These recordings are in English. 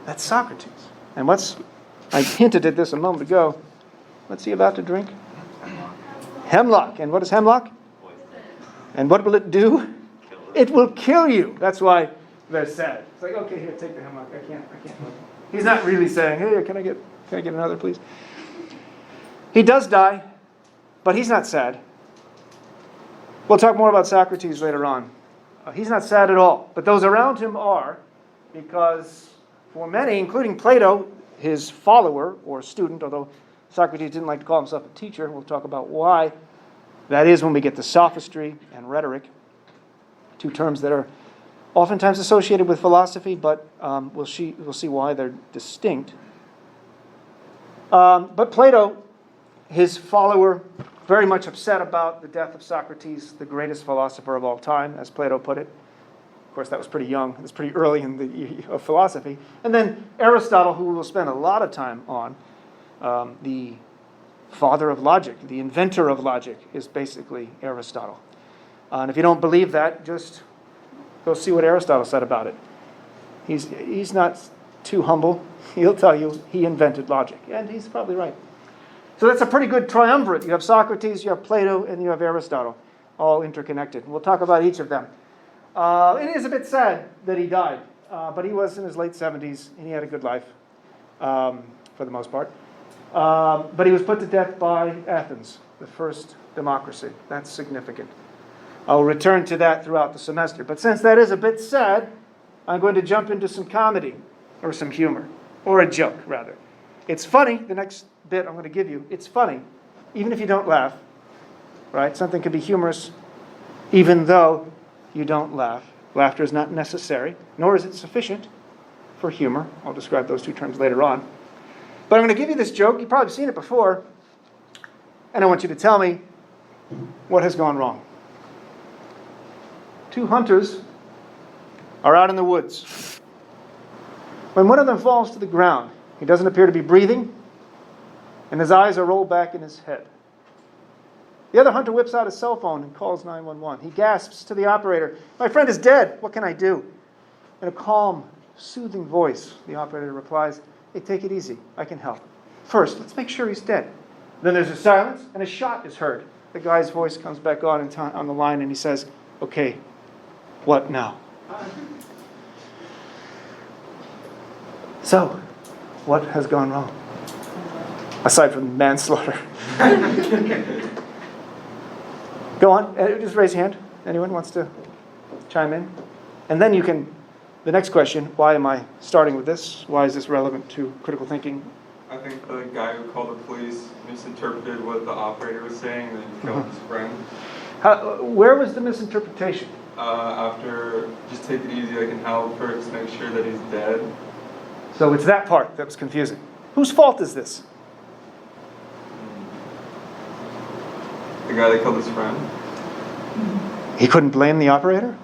That's Socrates. And I hinted at this a moment ago. What's he about to drink? Hemlock. And what is hemlock? And what will it do? It will kill you. That's why they're sad. It's like, okay, here, take the hemlock. I can't. He's not really saying, hey, can I get another, please? He does die, but he's not sad. We'll talk more about Socrates later on. He's not sad at all, but those around him are, because for many, including Plato, his follower or student, although Socrates didn't like to call himself a teacher, we'll talk about why. That is when we get to sophistry and rhetoric, two terms that are oftentimes associated with philosophy, but we'll see why they're distinct. But Plato, his follower, very much upset about the death of Socrates, the greatest philosopher of all time, as Plato put it. Of course, that was pretty young. It was pretty early in the philosophy. And then Aristotle, who we'll spend a lot of time on, the father of logic, the inventor of logic, is basically Aristotle. And if you don't believe that, just go see what Aristotle said about it. He's not too humble. He'll tell you he invented logic, and he's probably right. So that's a pretty good triumvirate. You have Socrates, you have Plato, and you have Aristotle, all interconnected. We'll talk about each of them. It is a bit sad that he died, but he was in his late 70s, and he had a good life, for the most part. But he was put to death by Athens, the first democracy. That's significant. I'll return to that throughout the semester. But since that is a bit sad, I'm going to jump into some comedy, or some humor, or a joke, rather. It's funny, the next bit I'm going to give you, it's funny, even if you don't laugh, right? Something can be humorous even though you don't laugh. Laughter is not necessary, nor is it sufficient for humor. I'll describe those two terms later on. But I'm going to give you this joke. You've probably seen it before, and I want you to tell me what has gone wrong. Two hunters are out in the woods. When one of them falls to the ground, he doesn't appear to be breathing, and his eyes are rolled back in his head. The other hunter whips out his cell phone and calls 911. He gasps to the operator, "My friend is dead. What can I do?" In a calm, soothing voice, the operator replies, "Hey, take it easy. I can help. First, let's make sure he's dead." Then there's a silence, and a shot is heard. The guy's voice comes back on the line, and he says, "Okay, what now?" So, what has gone wrong? Aside from manslaughter. Go on, just raise your hand. Anyone wants to chime in? And then the next question, why am I starting with this? Why is this relevant to critical thinking? I think the guy who called the police misinterpreted what the operator was saying and then killed his friend. Where was the misinterpretation? After, just take it easy, I can help, first make sure that he's dead. So it's that part that was confusing. Whose fault is this? The guy that killed his friend. He couldn't blame the operator?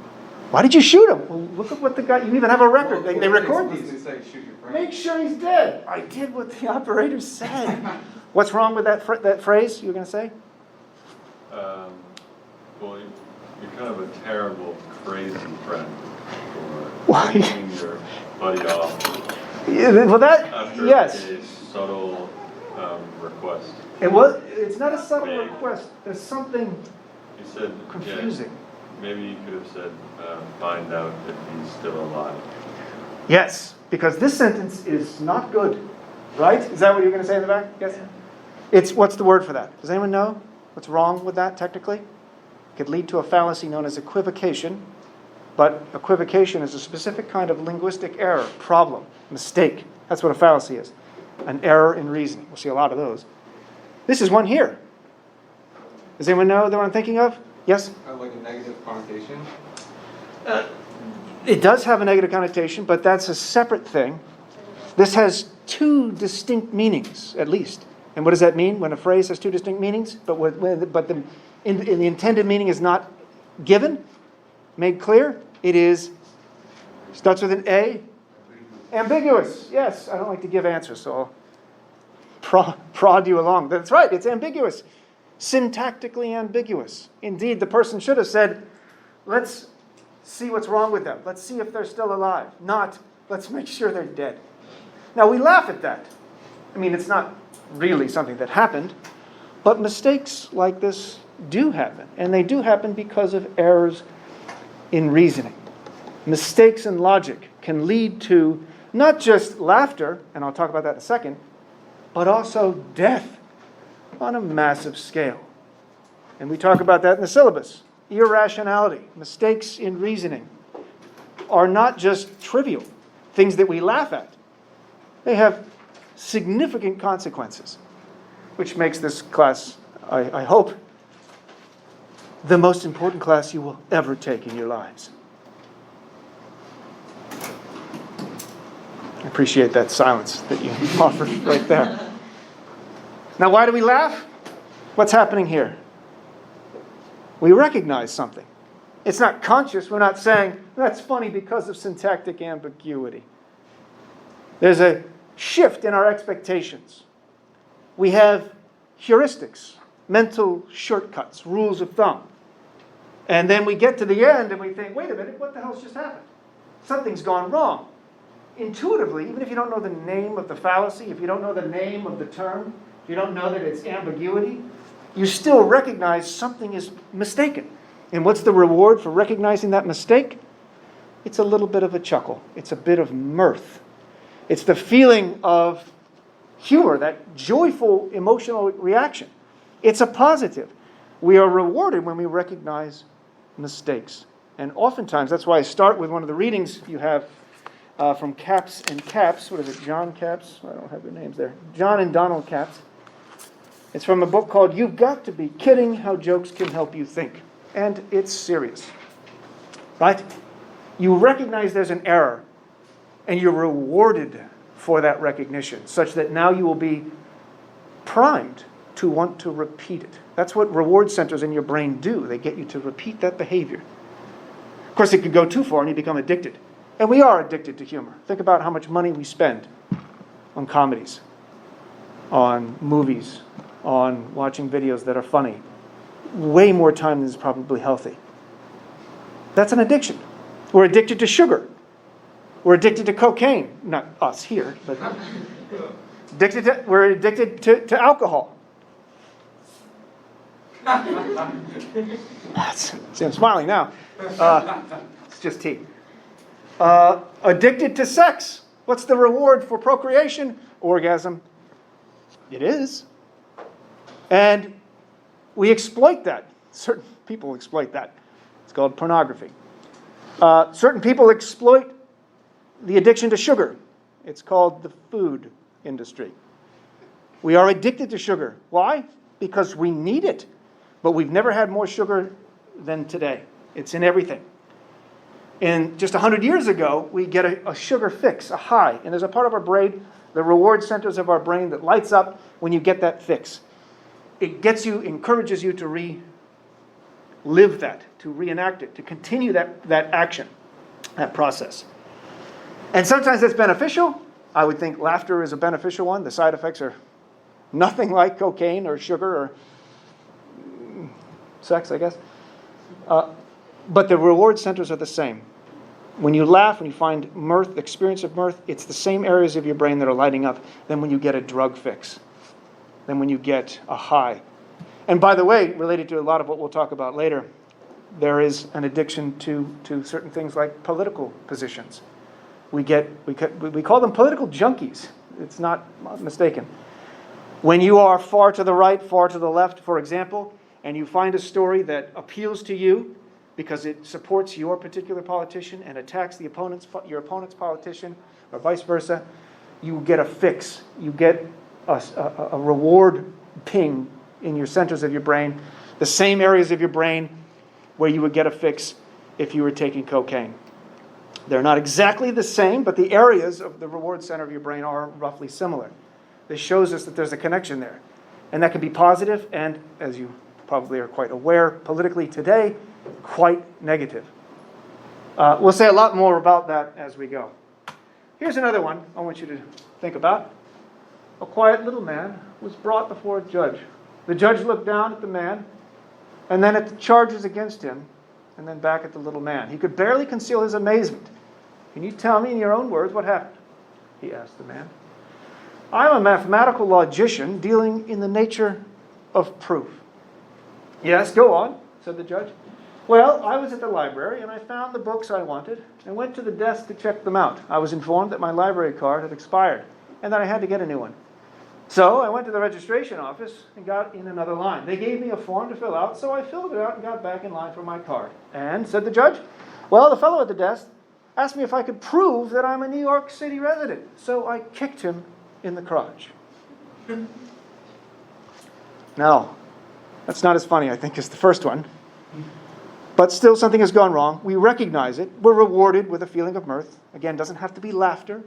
Why did you shoot him? Well, look at what the guy, you even have a record. They record these. Say, shoot your friend. Make sure he's dead. I did what the operator said. What's wrong with that phrase you were going to say? Well, you're kind of a terrible, crazy friend for taking your buddy off. Yeah, well, after yes. a subtle request. It's not a subtle request. There's something You said confusing. Yeah, maybe you could have said, find out if he's still alive. Yes, because this sentence is not good, right? Is that what you're going to say in the back? Yes. What's the word for that? Does anyone know what's wrong with that technically? It could lead to a fallacy known as equivocation, but equivocation is a specific kind of linguistic error, problem, mistake. That's what a fallacy is. An error in reasoning. We'll see a lot of those. This is one here. Does anyone know the one I'm thinking of? Yes? Like a negative connotation? It does have a negative connotation, but that's a separate thing. This has two distinct meanings, at least. And what does that mean when a phrase has two distinct meanings? But the intended meaning is not given, made clear? It is, starts with an A. Ambiguous. Yes, I don't like to give answers, so I'll prod you along. That's right, it's ambiguous. Syntactically ambiguous. Indeed, the person should have said, let's see what's wrong with them. Let's see if they're still alive. Not, Let's make sure they're dead. Now, we laugh at that. I mean, it's not really something that happened, but mistakes like this do happen. And they do happen because of errors in reasoning. Mistakes in logic can lead to not just laughter, and I'll talk about that in a second, but also death on a massive scale. And we talk about that in the syllabus. Irrationality, mistakes in reasoning, are not just trivial things that we laugh at. They have significant consequences, which makes this class, I hope, the most important class you will ever take in your lives. I appreciate that silence that you offered right there. Now, why do we laugh? What's happening here? We recognize something. It's not conscious. We're not saying, that's funny because of syntactic ambiguity. There's a shift in our expectations. We have heuristics, mental shortcuts, rules of thumb. And then we get to the end and we think, wait a minute, what the hell's just happened? Something's gone wrong. Intuitively, even if you don't know the name of the fallacy, if you don't know the name of the term, if you don't know that it's ambiguity, you still recognize something is mistaken. And what's the reward for recognizing that mistake? It's a little bit of a chuckle. It's a bit of mirth. It's the feeling of humor, that joyful emotional reaction. It's a positive. We are rewarded when we recognize mistakes. And oftentimes, that's why I start with one of the readings you have from Capps and Capps. What is it, John Capps? I don't have their names there. John and Donald Capps. It's from a book called You've Got to Be Kidding, How Jokes Can Help You Think. And it's serious. Right? You recognize there's an error, and you're rewarded for that recognition, such that now you will be primed to want to repeat it. That's what reward centers in your brain do. They get you to repeat that behavior. Of course, it could go too far and you become addicted. And we are addicted to humor. Think about how much money we spend on comedies, on movies, on watching videos that are funny. Way more time than is probably healthy. That's an addiction. We're addicted to sugar. We're addicted to cocaine. Not us here, but we're addicted to alcohol. See, I'm smiling now. It's just tea. Addicted to sex. What's the reward for procreation? Orgasm. It is. And we exploit that. Certain people exploit that. It's called pornography. Certain people exploit the addiction to sugar. It's called the food industry. We are addicted to sugar. Why? Because we need it. But we've never had more sugar than today. It's in everything. And just 100 years ago, we get a sugar fix, a high. And there's a part of our brain, the reward centers of our brain, that lights up when you get that fix. It gets you, encourages you to relive that, to reenact it, to continue that action, that process. And sometimes that's beneficial. I would think laughter is a beneficial one. The side effects are nothing like cocaine or sugar or sex, I guess. But the reward centers are the same. When you laugh, when you find mirth, experience of mirth, it's the same areas of your brain that are lighting up than when you get a drug fix, than when you get a high. And by the way, related to a lot of what we'll talk about later, there is an addiction to certain things like political positions. We call them political junkies. It's not mistaken. When you are far to the right, far to the left, for example, and you find a story that appeals to you because it supports your particular politician and attacks your opponent's politician, or vice versa, you get a fix. You get a reward ping in your centers of your brain, the same areas of your brain where you would get a fix if you were taking cocaine. They're not exactly the same, but the areas of the reward center of your brain are roughly similar. This shows us that there's a connection there. And that can be positive and, as you probably are quite aware, politically today, quite negative. We'll say a lot more about that as we go. Here's another one I want you to think about. A quiet little man was brought before a judge. The judge looked down at the man, and then at the charges against him, and then back at the little man. He could barely conceal his amazement Can you tell me in your own words what happened? He asked the man. I'm a mathematical logician dealing in the nature of proof. Yes, go on, said the judge. Well, I was at the library and I found the books I wanted and went to the desk to check them out. I was informed that my library card had expired and that I had to get a new one. So I went to the registration office and got in another line. They gave me a form to fill out, so I filled it out and got back in line for my card. And, said the judge, well, the fellow at the desk asked me if I could prove that I'm a New York City resident. So I kicked him in the crotch. Now, that's not as funny, I think, as the first one. But still, something has gone wrong. We recognize it. We're rewarded with a feeling of mirth. Again, doesn't have to be laughter,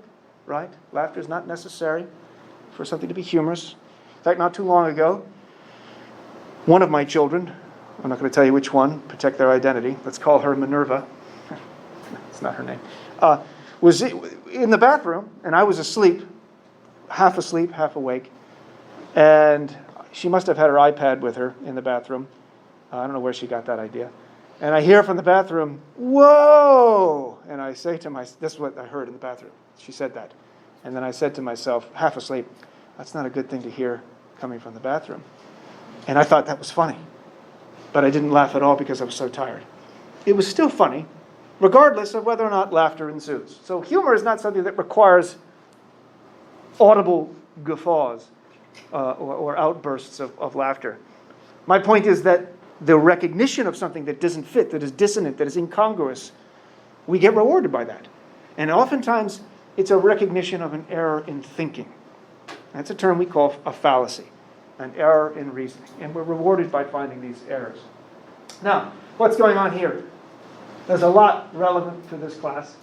right? Laughter is not necessary for something to be humorous. In fact, not too long ago, one of my children, I'm not going to tell you which one, protect their identity, let's call her Minerva. It's not her name. Was in the bathroom, and I was asleep, half awake, and she must have had her iPad with her in the bathroom. I don't know where she got that idea. And I hear from the bathroom, whoa! And I say to myself, this is what I heard in the bathroom. She said that. And then I said to myself, half asleep, that's not a good thing to hear coming from the bathroom. And I thought that was funny. But I didn't laugh at all because I was so tired. It was still funny, regardless of whether or not laughter ensues. So humor is not something that requires audible guffaws or outbursts of laughter. My point is that the recognition of something that doesn't fit, that is dissonant, that is incongruous, we get rewarded by that. And oftentimes, it's a recognition of an error in thinking. That's a term we call a fallacy, an error in reasoning. And we're rewarded by finding these errors. Now, what's going on here? There's a lot relevant to this class.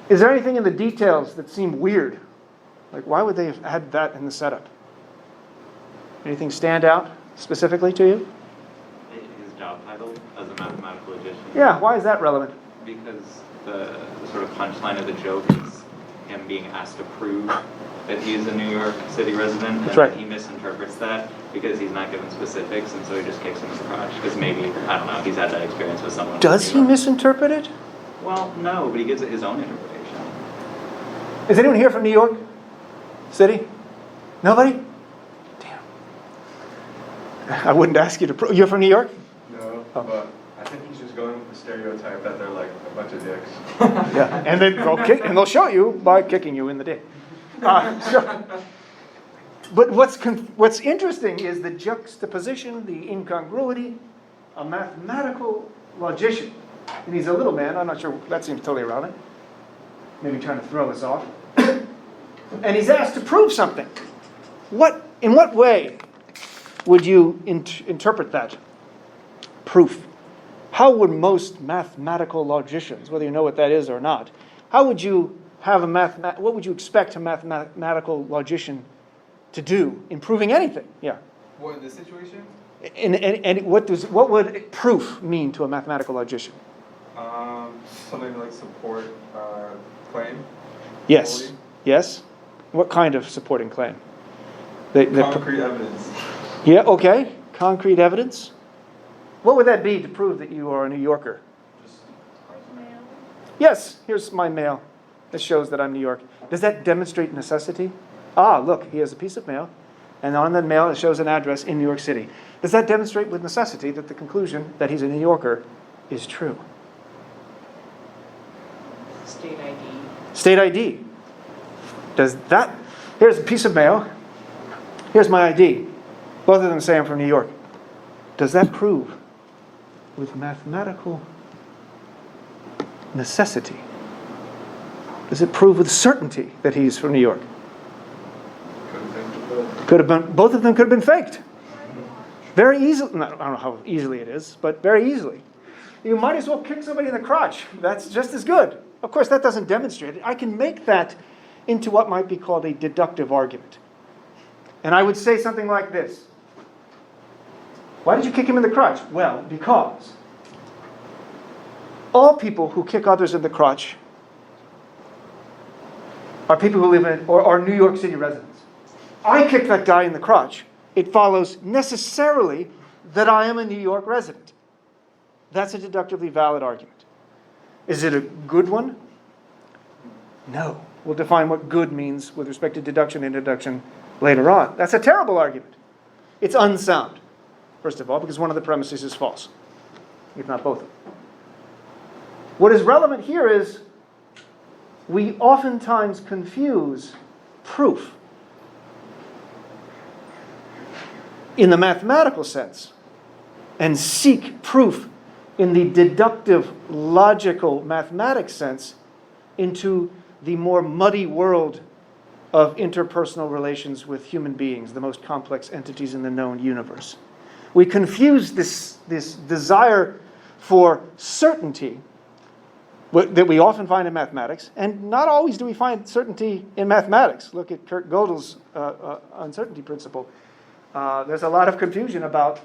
Is there anything in the details that seem weird? Like, why would they have had that in the setup? Anything stand out specifically to you? His job title as a mathematical logician. Yeah, why is that relevant? Because the sort of punchline of the joke is him being asked to prove that he is a New York City resident. That's and right. He misinterprets that because he's not given specifics, and so he just kicks him in the crotch. Because maybe, I don't know, he's had that experience with someone. Does he misinterpret it? Well, no, but he gives it his own interpretation. Is anyone here from New York City? Nobody? Damn. I wouldn't ask you to prove. You're from New York? No, but I think he's just going with the stereotype that they're like a bunch of dicks. Yeah, and then they'll show you by kicking you in the dick. But what's interesting is the juxtaposition, the incongruity. A mathematical logician, and he's a little man. I'm not sure that seems totally irrelevant. Maybe trying to throw us off. And he's asked to prove something. In what way would you interpret that proof? How would most mathematical logicians, whether you know what that is or not, how would you have what would you expect a mathematical logician to do in proving anything? Yeah. What, in this situation? And what would proof mean to a mathematical logician? Something like support claim? Yes. Quality? Yes. What kind of supporting claim? Concrete evidence. Yeah, okay. Concrete evidence. What would that be to prove that you are a New Yorker? Just Yes, here's my mail. This shows that I'm New York. Does that demonstrate necessity? Ah, look, he has a piece of mail, and on the mail it shows an address in New York City. Does that demonstrate with necessity that the conclusion that he's a New Yorker is true? State ID. State ID. Does that... Here's a piece of mail. Here's my ID. Both of them say I'm from New York. Does that prove with mathematical necessity? Does it prove with certainty that he's from New York? Could have been, both of them could have been faked. Very easily, I don't know how easily it is, but very easily. You might as well kick somebody in the crotch. That's just as good. Of course, that doesn't demonstrate it. I can make that into what might be called a deductive argument. And I would say something like this. Why did you kick him in the crotch? Well, because all people who kick others in the crotch are people who live in or are New York City residents. I kicked that guy in the crotch. It follows necessarily that I am a New York resident. That's a deductively valid argument. Is it a good one? No. We'll define what good means with respect to deduction and induction later on. That's a terrible argument. It's unsound, first of all, because one of the premises is false, if not both of them. What is relevant here is we oftentimes confuse proof in the mathematical sense and seek proof in the deductive, logical, mathematics sense into the more muddy world of interpersonal relations with human beings, the most complex entities in the known universe. We confuse this desire for certainty that we often find in mathematics, and not always do we find certainty in mathematics. Look at Kurt Gödel's uncertainty principle. There's a lot of confusion about,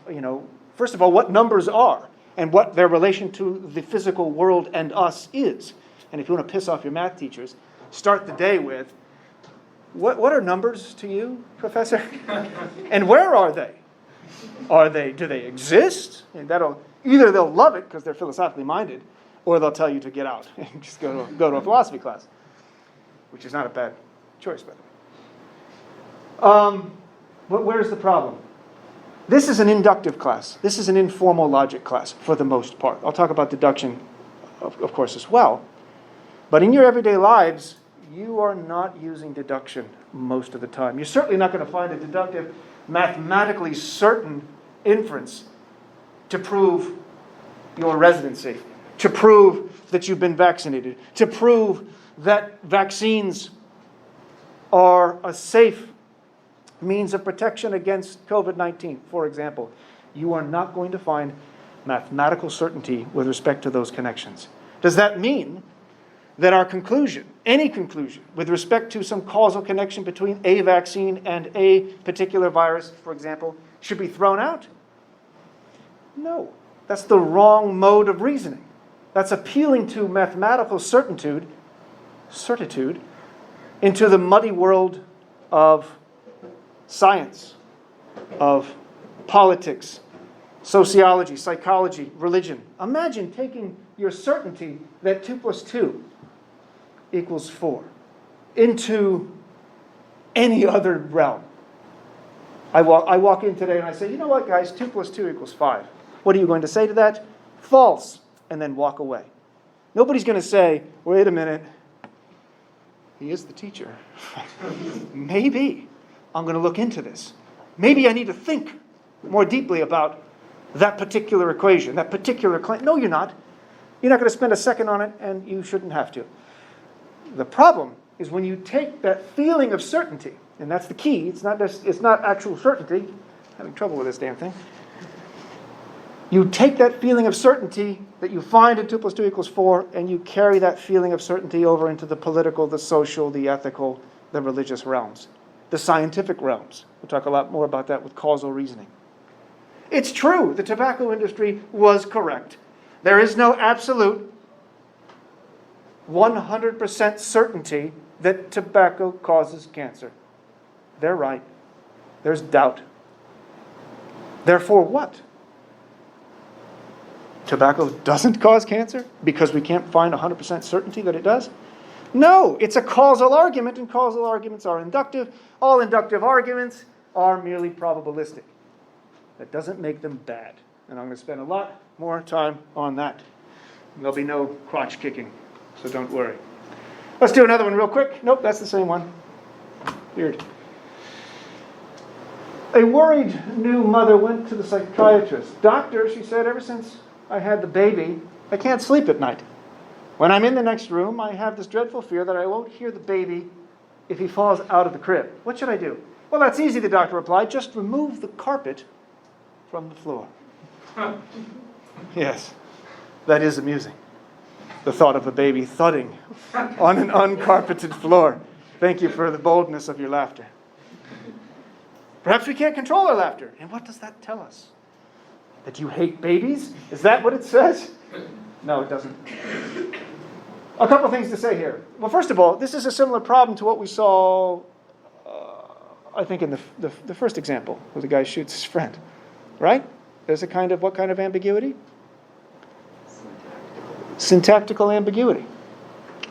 first of all, what numbers are and what their relation to the physical world and us is. And if you want to piss off your math teachers, start the day with, what are numbers to you, Professor? And where are they? Do they exist? And either they'll love it because they're philosophically minded, or they'll tell you to get out and just go to a philosophy class, which is not a bad choice, by the way. But where's the problem? This is an inductive class. This is an informal logic class for the most part. I'll talk about deduction, of course, as well. But in your everyday lives, you are not using deduction most of the time. You're certainly not going to find a deductive, mathematically certain inference to prove your residency, to prove that you've been vaccinated, to prove that vaccines are a safe means of protection against COVID-19, for example. You are not going to find mathematical certainty with respect to those connections. Does that mean that our conclusion, any conclusion, with respect to some causal connection between a vaccine and a particular virus, for example, should be thrown out? No. That's the wrong mode of reasoning. That's appealing to mathematical certitude into the muddy world of science, of politics, sociology, psychology, religion. Imagine taking your certainty that 2 + 2 = 4 into any other realm. I walk in today and I say, you know what, guys, 2 + 2 = 5. What are you going to say to that? False. And then walk away. Nobody's going to say, wait a minute, he is the teacher. Maybe I'm going to look into this. Maybe I need to think more deeply about that particular equation, that particular claim. No, you're not. You're not going to spend a second on it, and you shouldn't have to. The problem is when you take that feeling of certainty, and that's the key. It's not actual certainty. I'm having trouble with this damn thing. You take that feeling of certainty that you find in 2 + 2 = 4, and you carry that feeling of certainty over into the political, the social, the ethical, the religious realms, the scientific realms. We'll talk a lot more about that with causal reasoning. It's true, the tobacco industry was correct. There is no absolute 100% certainty that tobacco causes cancer. They're right. There's doubt. Therefore, what? Tobacco doesn't cause cancer because we can't find 100% certainty that it does? No, it's a causal argument, and causal arguments are inductive. All inductive arguments are merely probabilistic. That doesn't make them bad. And I'm going to spend a lot more time on that. There'll be no crotch kicking, so don't worry. Let's do another one real quick. Nope, that's the same one. Weird. A worried new mother went to the psychiatrist. Doctor, she said, ever since I had the baby, I can't sleep at night. When I'm in the next room, I have this dreadful fear that I won't hear the baby if he falls out of the crib. What should I do? Well, that's easy, the doctor replied. Just remove the carpet from the floor. Yes, that is amusing. The thought of a baby thudding on an uncarpeted floor. Thank you for the boldness of your laughter. Perhaps we can't control our laughter. And what does that tell us? That you hate babies? Is that what it says? No, it doesn't. A couple things to say here. Well, first of all, this is a similar problem to what we saw, I think, in the first example, where the guy shoots his friend. Right? There's what kind of ambiguity? Syntactical ambiguity.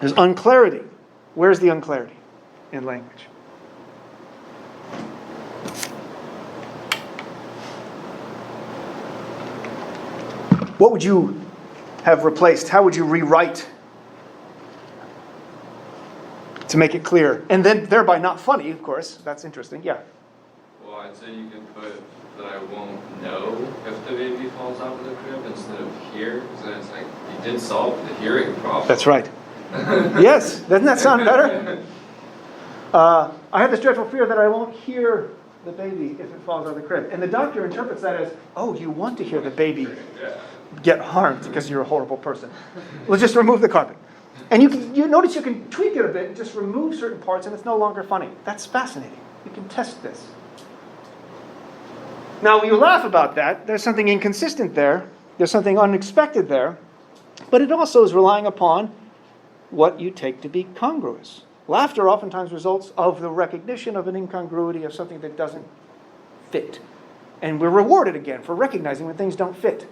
There's unclarity. Where's the unclarity in language? What would you have replaced? How would you rewrite to make it clear? And then thereby not funny, of course. That's interesting. Yeah. Well, I'd say you could put that I won't know if the baby falls out of the crib instead of hear, because then it's like you did solve the hearing problem. That's right. Yes. Doesn't that sound better? I have this dreadful fear that I won't hear the baby if it falls out of the crib. And the doctor interprets that as, oh, you want to hear the baby get harmed because you're a horrible person. Let's just remove the carpet. And you notice you can tweak it a bit and just remove certain parts and it's no longer funny. That's fascinating. You can test this. Now, when you laugh about that, there's something inconsistent there. There's something unexpected there. But it also is relying upon what you take to be congruous. Laughter oftentimes results of the recognition of an incongruity, of something that doesn't fit. And we're rewarded again for recognizing when things don't fit.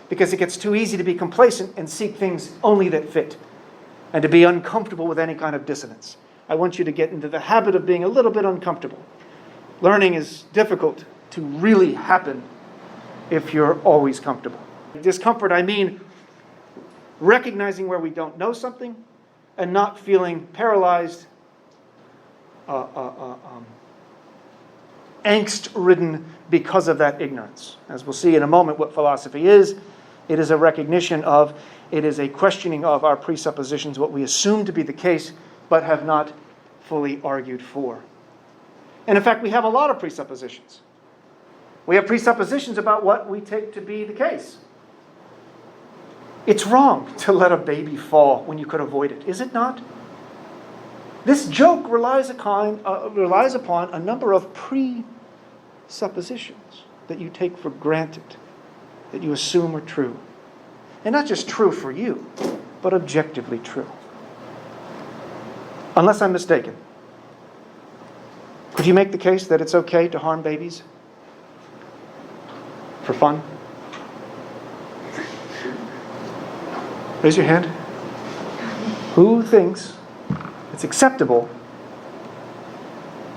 Because it gets too easy to be complacent and seek things only that fit. And to be uncomfortable with any kind of dissonance. I want you to get into the habit of being a little bit uncomfortable. Learning is difficult to really happen if you're always comfortable. Discomfort, I mean recognizing where we don't know something and not feeling paralyzed, angst-ridden because of that ignorance. As we'll see in a moment what philosophy is, it is a recognition of, it is a questioning of our presuppositions, what we assume to be the case, but have not fully argued for. And in fact, we have a lot of presuppositions. We have presuppositions about what we take to be the case. It's wrong to let a baby fall when you could avoid it, is it not? This joke relies upon a number of presuppositions that you take for granted, that you assume are true. And not just true for you, but objectively true. Unless I'm mistaken. Could you make the case that it's okay to harm babies? For fun? Raise your hand. Who thinks it's acceptable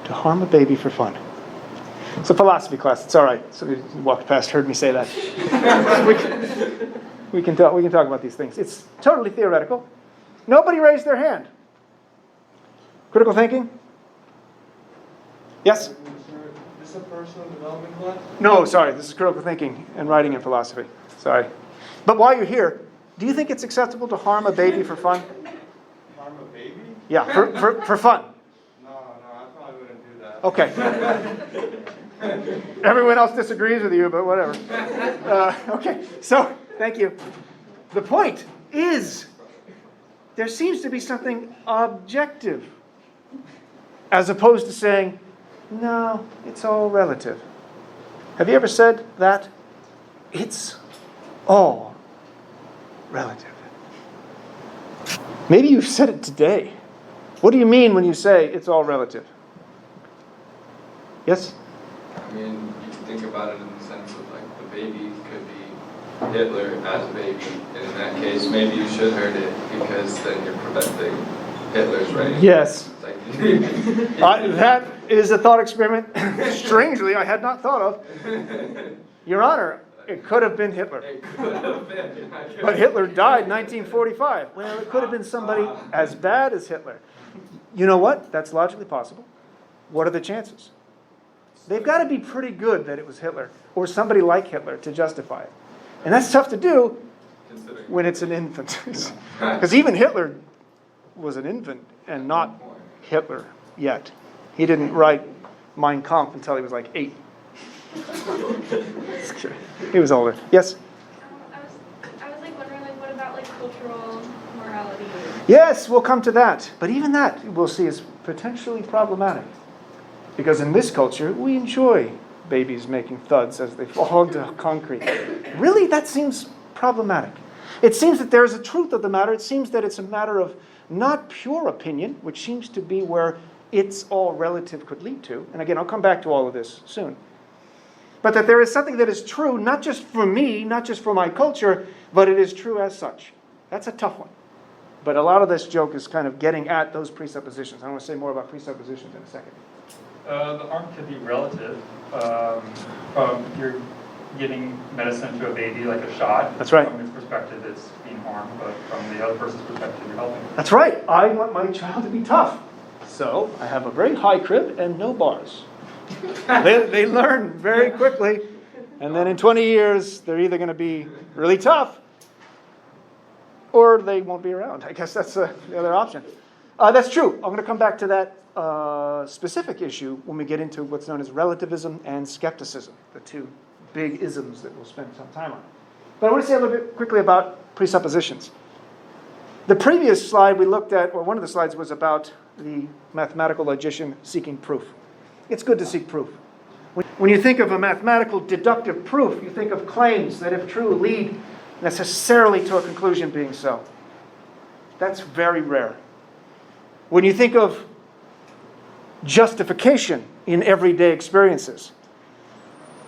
to harm a baby for fun? It's a philosophy class. It's all right. Somebody walked past, heard me say that. we can talk about these things. It's totally theoretical. Nobody raised their hand. Critical thinking? Yes? Is this a personal development class? No, sorry. This is critical thinking and writing in philosophy. Sorry. But while you're here, do you think it's acceptable to harm a baby for fun? Harm a baby? Yeah, for fun. No, I probably wouldn't do that. Okay. Everyone else disagrees with you, but whatever. Okay, so thank you. The point is, there seems to be something objective, as opposed to saying, no, it's all relative. Have you ever said that? It's all relative. Maybe you've said it today. What do you mean when you say it's all relative? Yes? I mean, you can think about it in the sense of like the baby could be Hitler as a baby, and in that case, maybe you should hurt it because then you're preventing Hitler's reign. Yes. It's like, That is a thought experiment, strangely, I had not thought of. Your Honor, it could have been Hitler. it could have been. But Hitler died in 1945. Well, it could have been somebody as bad as Hitler. You know what? That's logically possible. What are the chances? They've got to be pretty good that it was Hitler or somebody like Hitler to justify it. And that's tough to do when it's an infant. Because even Hitler was an infant and not Hitler yet. He didn't write Mein Kampf until he was like 8. He was older. Yes? I was like wondering, like, what about like cultural morality? Yes, we'll come to that. But even that, we'll see, is potentially problematic. Because in this culture, we enjoy babies making thuds as they fall into concrete. Really, that seems problematic. It seems that there's a truth of the matter. It seems that it's a matter of not pure opinion, which seems to be where it's all relative could lead to. And again, I'll come back to all of this soon. But that there is something that is true, not just for me, not just for my culture, but it is true as such. That's a tough one. But a lot of this joke is kind of getting at those presuppositions. I want to say more about presuppositions in a second. The harm could be relative. From you're giving medicine to a baby like a shot. That's right. From its perspective, it's being harmed, but from the other person's perspective, you're helping. That's right. I want my child to be tough. So I have a very high crib and no bars. They learn very quickly. And then in 20 years, they're either going to be really tough or they won't be around. I guess that's the other option. That's true. I'm going to come back to that specific issue when we get into what's known as relativism and skepticism, the two big isms that we'll spend some time on. But I want to say a little bit quickly about presuppositions. The previous slide we looked at, or one of the slides, was about the mathematical logician seeking proof. It's good to seek proof. When you think of a mathematical deductive proof, you think of claims that, if true, lead necessarily to a conclusion being so. That's very rare. When you think of justification in everyday experiences,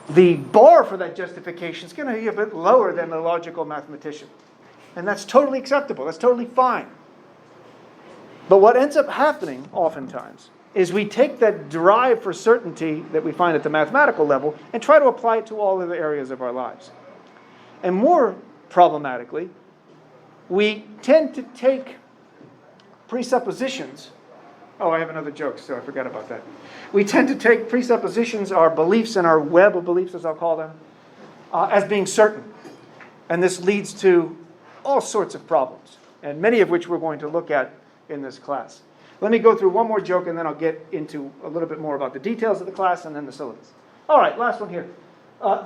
the bar for that justification is going to be a bit lower than the logical mathematician. And that's totally acceptable. That's totally fine. But what ends up happening oftentimes is we take that drive for certainty that we find at the mathematical level and try to apply it to all other areas of our lives. And more problematically, we tend to take presuppositions. Oh, I have another joke, so I forgot about that. We tend to take presuppositions, our beliefs and our web of beliefs, as I'll call them, as being certain. And this leads to all sorts of problems, and many of which we're going to look at in this class. Let me go through one more joke, and then I'll get into a little bit more about the details of the class and then the syllabus. All right, last one here.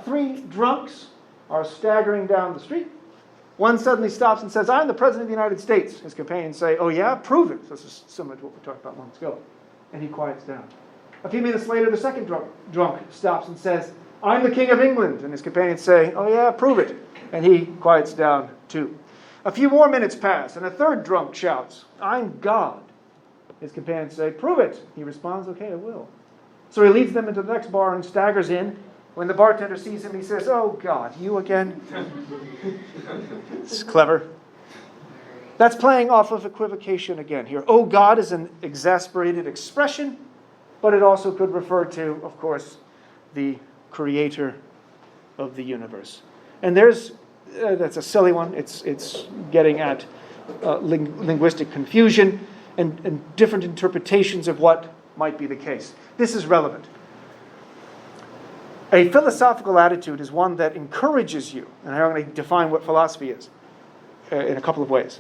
3 drunks are staggering down the street. One suddenly stops and says, "I'm the President of the United States." His companions say, "Oh yeah, prove it." This is similar to what we talked about moments ago. And he quiets down. A few minutes later, the second drunk stops and says, "I'm the King of England." And his companions say, "Oh yeah, prove it." And he quiets down too. A few more minutes pass, and a third drunk shouts, "I'm God." His companions say, "Prove it." He responds, "Okay, I will." So he leads them into the next bar and staggers in. When the bartender sees him, he says, "Oh God, you again?" It's clever. That's playing off of equivocation again here. "Oh God" is an exasperated expression, but it also could refer to, of course, the creator of the universe. And that's a silly one. It's getting at linguistic confusion and different interpretations of what might be the case. This is relevant. A philosophical attitude is one that encourages you, and I'm going to define what philosophy is in a couple of ways.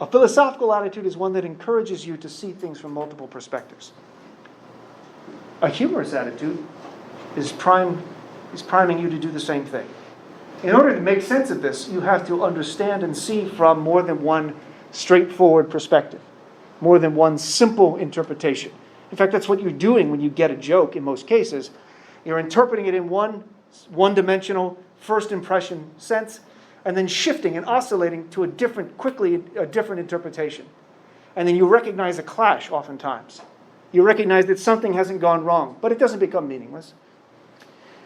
A philosophical attitude is one that encourages you to see things from multiple perspectives. A humorous attitude is priming you to do the same thing. In order to make sense of this, you have to understand and see from more than one straightforward perspective, more than one simple interpretation. In fact, that's what you're doing when you get a joke in most cases. You're interpreting it in one-dimensional, first impression sense, and then shifting and oscillating to a different interpretation. And then you recognize a clash oftentimes. You recognize that something hasn't gone wrong, but it doesn't become meaningless.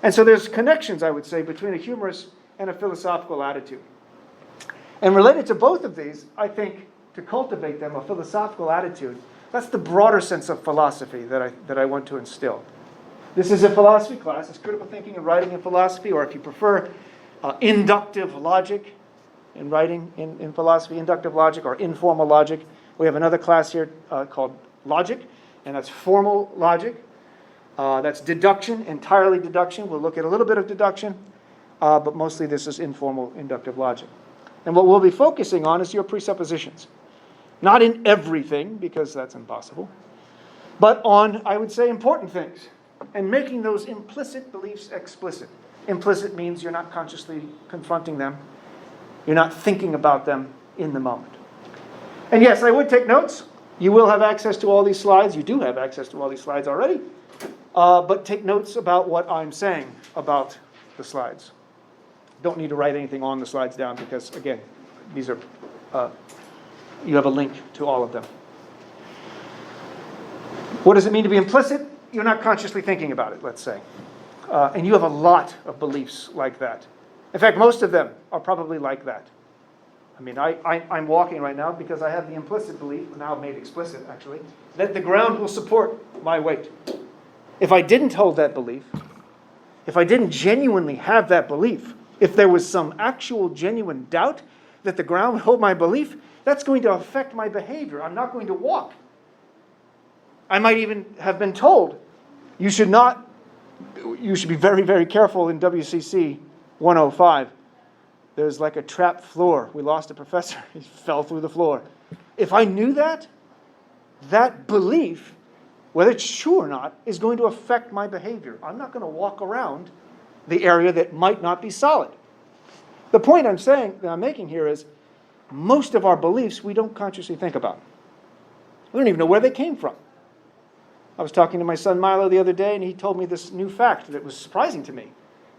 And so there's connections, I would say, between a humorous and a philosophical attitude. And related to both of these, I think, to cultivate them, a philosophical attitude, that's the broader sense of philosophy that I want to instill. This is a philosophy class. It's critical thinking and writing in philosophy, or if you prefer, inductive logic in writing in philosophy, inductive logic or informal logic. We have another class here called logic, and that's formal logic. That's deduction, entirely deduction. We'll look at a little bit of deduction, but mostly this is informal inductive logic. And what we'll be focusing on is your presuppositions. Not in everything, because that's impossible, but on, I would say, important things. And making those implicit beliefs explicit. Implicit means you're not consciously confronting them. You're not thinking about them in the moment. And yes, I would take notes. You will have access to all these slides. You do have access to all these slides already. But take notes about what I'm saying about the slides. Don't need to write anything on the slides down because, again, these are you have a link to all of them. What does it mean to be implicit? You're not consciously thinking about it, let's say. And you have a lot of beliefs like that. In fact, most of them are probably like that. I mean, I'm walking right now because I have the implicit belief, now made explicit actually, that the ground will support my weight. If I didn't hold that belief, if I didn't genuinely have that belief, if there was some actual genuine doubt that the ground would hold my belief, that's going to affect my behavior. I'm not going to walk. I might even have been told, you should be very, very careful in WCC 105. There's like a trapped floor. We lost a professor. He fell through the floor. If I knew that, that belief, whether it's true or not, is going to affect my behavior. I'm not going to walk around the area that might not be solid. The point I'm making here is most of our beliefs we don't consciously think about. We don't even know where they came from. I was talking to my son Milo the other day, and he told me this new fact that was surprising to me.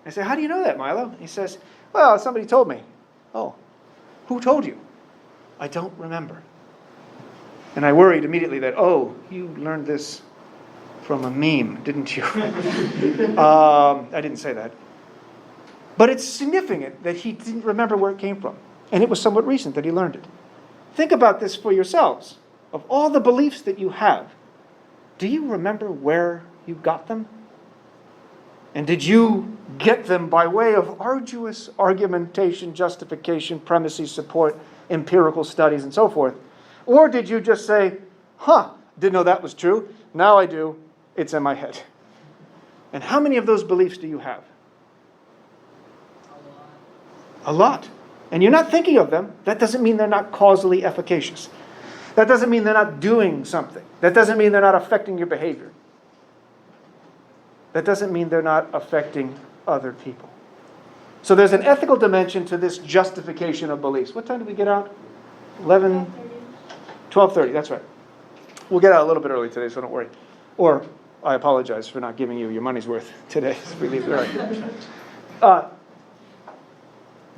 I said, how do you know that, Milo? He says, well, somebody told me. Oh, who told you? I don't remember. And I worried immediately that, oh, you learned this from a meme, didn't you? I didn't say that. But it's significant that he didn't remember where it came from. And it was somewhat recent that he learned it. Think about this for yourselves. Of all the beliefs that you have, do you remember where you got them? And did you get them by way of arduous argumentation, justification, premises, support, empirical studies, and so forth? Or did you just say, didn't know that was true. Now I do. It's in my head. And how many of those beliefs do you have? A lot. And you're not thinking of them. That doesn't mean they're not causally efficacious. That doesn't mean they're not doing something. That doesn't mean they're not affecting your behavior. That doesn't mean they're not affecting other people. So there's an ethical dimension to this justification of beliefs. What time did we get out? 12:30, that's right. We'll get out a little bit early today, so don't worry. Or I apologize for not giving you your money's worth today if we leave it early.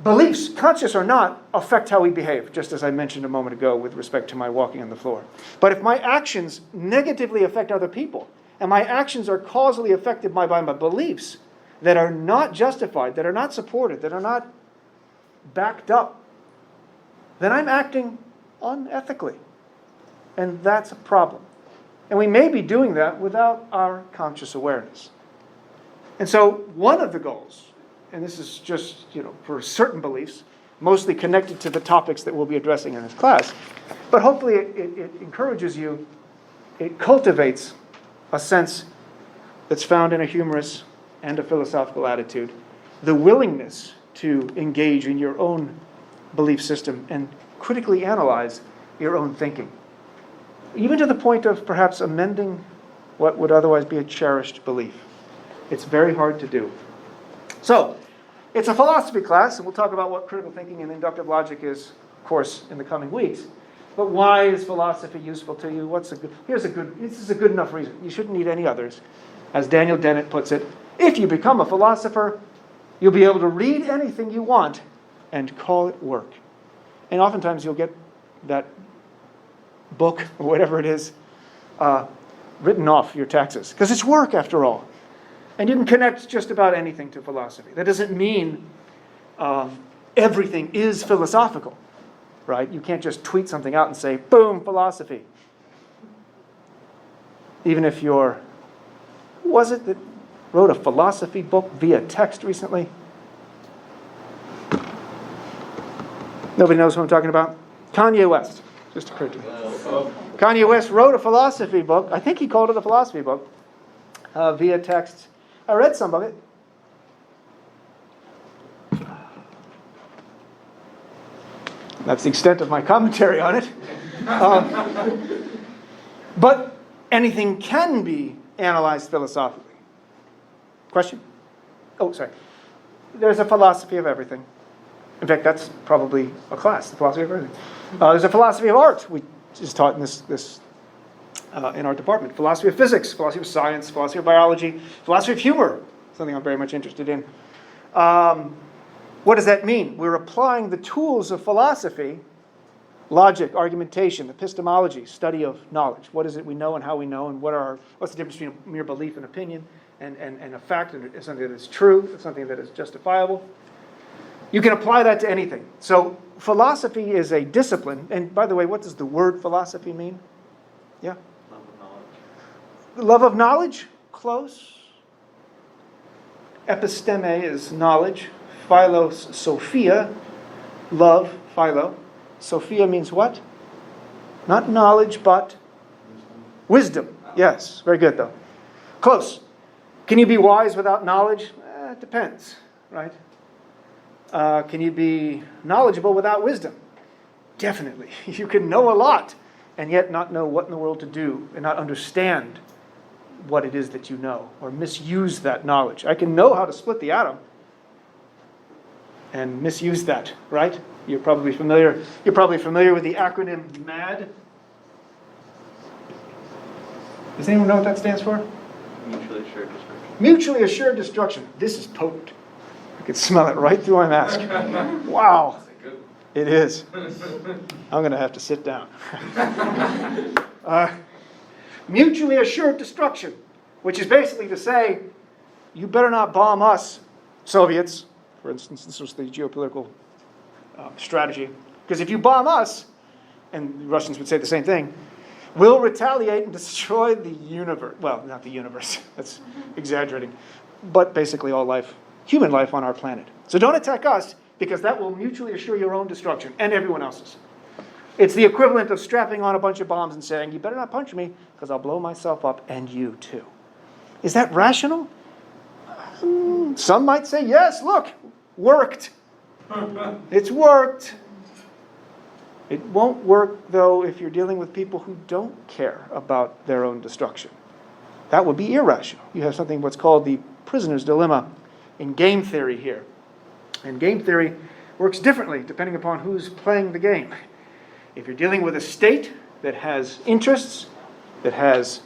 Beliefs, conscious or not, affect how we behave, just as I mentioned a moment ago with respect to my walking on the floor. But if my actions negatively affect other people, and my actions are causally affected by my beliefs that are not justified, that are not supported, that are not backed up, then I'm acting unethically. And that's a problem. And we may be doing that without our conscious awareness. And so one of the goals, and this is just, for certain beliefs, mostly connected to the topics that we'll be addressing in this class, but hopefully it encourages you, it cultivates a sense that's found in a humorous and a philosophical attitude, the willingness to engage in your own belief system and critically analyze your own thinking, even to the point of perhaps amending what would otherwise be a cherished belief. It's very hard to do. So, it's a philosophy class, and we'll talk about what critical thinking and inductive logic is, of course, in the coming weeks. But why is philosophy useful to you? This is a good enough reason. You shouldn't need any others. As Daniel Dennett puts it, if you become a philosopher, you'll be able to read anything you want and call it work. And oftentimes you'll get that book, or whatever it is, written off your taxes. Because it's work, after all. And you can connect just about anything to philosophy. That doesn't mean everything is philosophical, right? You can't just tweet something out and say, boom, philosophy. Even if who was it that wrote a philosophy book via text recently? Nobody knows who I'm talking about? Kanye West. Just occurred to me. Kanye West wrote a philosophy book. I think he called it a philosophy book via text. I read some of it. That's the extent of my commentary on it. But anything can be analyzed philosophically. Question? Oh, sorry. There's a philosophy of everything. In fact, that's probably a class, the philosophy of everything. There's a philosophy of art. We just taught in this in our department. Philosophy of physics, philosophy of science, philosophy of biology, philosophy of humor, something I'm very much interested in. What does that mean? We're applying the tools of philosophy, logic, argumentation, epistemology, study of knowledge. What is it we know and how we know, and what's the difference between a mere belief and opinion and a fact, and something that is true, something that is justifiable. You can apply that to anything. So philosophy is a discipline. And by the way, what does the word philosophy mean? Yeah? Love of knowledge. The love of knowledge? Close. Episteme is knowledge. Philos, Sophia. Love, philo. Sophia means what? Not knowledge, but wisdom. Yes, very good though. Close. Can you be wise without knowledge? It depends, right? Can you be knowledgeable without wisdom? Definitely. You can know a lot and yet not know what in the world to do and not understand what it is that you know or misuse that knowledge. I can know how to split the atom and misuse that, right? You're probably familiar with the acronym MAD. Does anyone know what that stands for? Mutually assured destruction. Mutually assured destruction. This is potent. I can smell it right through my mask. Wow. It is. I'm going to have to sit down. Mutually assured destruction, which is basically to say, you better not bomb us, Soviets. For instance, this was the geopolitical strategy. Because if you bomb us, and the Russians would say the same thing, we'll retaliate and destroy the universe. Well, not the universe. That's exaggerating. But basically all life, human life on our planet. So don't attack us, because that will mutually assure your own destruction and everyone else's. It's the equivalent of strapping on a bunch of bombs and saying, you better not punch me, because I'll blow myself up and you too. Is that rational? Some might say, yes, look, worked. It's worked. It won't work, though, if you're dealing with people who don't care about their own destruction. That would be irrational. You have something what's called the prisoner's dilemma in game theory here. And game theory works differently depending upon who's playing the game. If you're dealing with a state that has interests, that has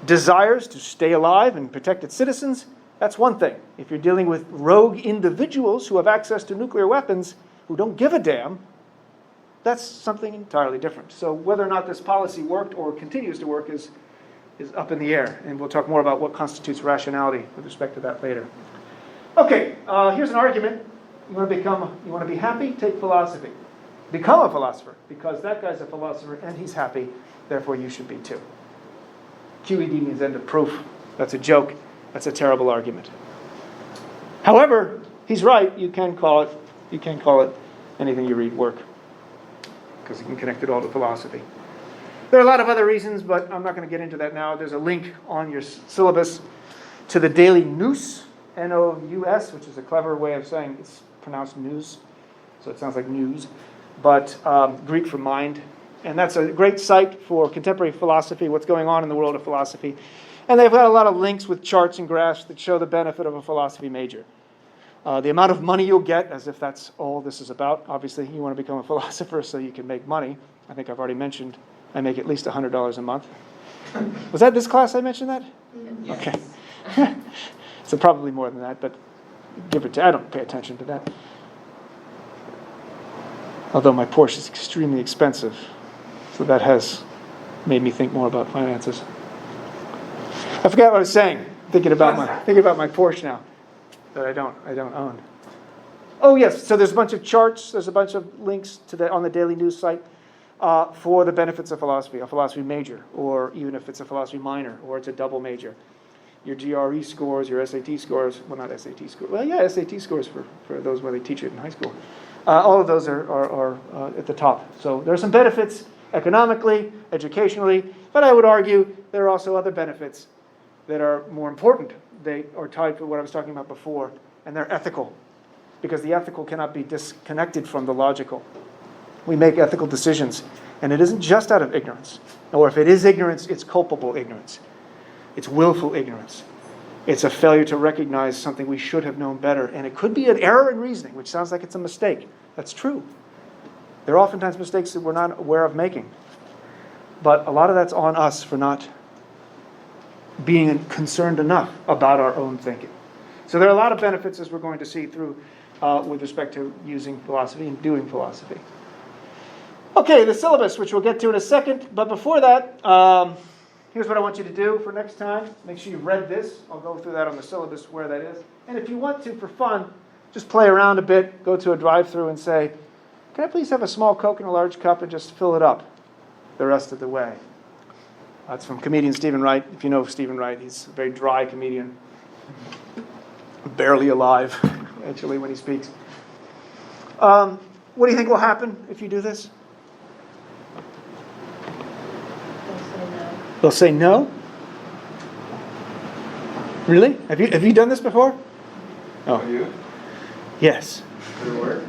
desires to stay alive and protect its citizens, that's one thing. If you're dealing with rogue individuals who have access to nuclear weapons, who don't give a damn, that's something entirely different. So whether or not this policy worked or continues to work is up in the air. And we'll talk more about what constitutes rationality with respect to that later. Okay, here's an argument. You want to be happy? Take philosophy. Become a philosopher, because that guy's a philosopher and he's happy, therefore you should be too. QED means end of proof. That's a joke. That's a terrible argument. However, he's right. You can call it anything you read work, because you can connect it all to philosophy. There are a lot of other reasons, but I'm not going to get into that now. There's a link on your syllabus to the Daily Nous, N-O-U-S, which is a clever way of saying it's pronounced news, so it sounds like news, but Greek for mind. And that's a great site for contemporary philosophy, what's going on in the world of philosophy. And they've got a lot of links with charts and graphs that show the benefit of a philosophy major. The amount of money you'll get, as if that's all this is about. Obviously, you want to become a philosopher so you can make money. I think I've already mentioned I make at least $100 a month. Was that this class I mentioned that? Yes. Okay. So probably more than that, but give or take. I don't pay attention to that. Although my Porsche is extremely expensive, so that has made me think more about finances. I forgot what I was saying. Thinking about my Porsche now that I don't own. Oh yes, so there's a bunch of charts. There's a bunch of links to on the Daily News site for the benefits of philosophy, a philosophy major, or even if it's a philosophy minor, or it's a double major. Your GRE scores, your SAT scores. Well, not SAT scores. Well, yeah, SAT scores for those where they teach it in high school. All of those are at the top. So there are some benefits economically, educationally, but I would argue there are also other benefits that are more important. They are tied to what I was talking about before, and they're ethical, because the ethical cannot be disconnected from the logical. We make ethical decisions, and it isn't just out of ignorance. Or if it is ignorance, it's culpable ignorance. It's willful ignorance. It's a failure to recognize something we should have known better. And it could be an error in reasoning, which sounds like it's a mistake. That's true. There are oftentimes mistakes that we're not aware of making. But a lot of that's on us for not being concerned enough about our own thinking. So there are a lot of benefits, as we're going to see through with respect to using philosophy and doing philosophy. Okay, the syllabus, which we'll get to in a second. But before that, here's what I want you to do for next time. Make sure you've read this. I'll go through that on the syllabus where that is. And if you want to, for fun, just play around a bit, go to a drive-through and say, can I please have a small Coke in a large cup and just fill it up the rest of the way? That's from comedian Stephen Wright. If you know Stephen Wright, he's a very dry comedian. Barely alive, actually, when he speaks. What do you think will happen if you do this? They'll say no? Really? Have you done this before? Oh, you? Yes. Did it work?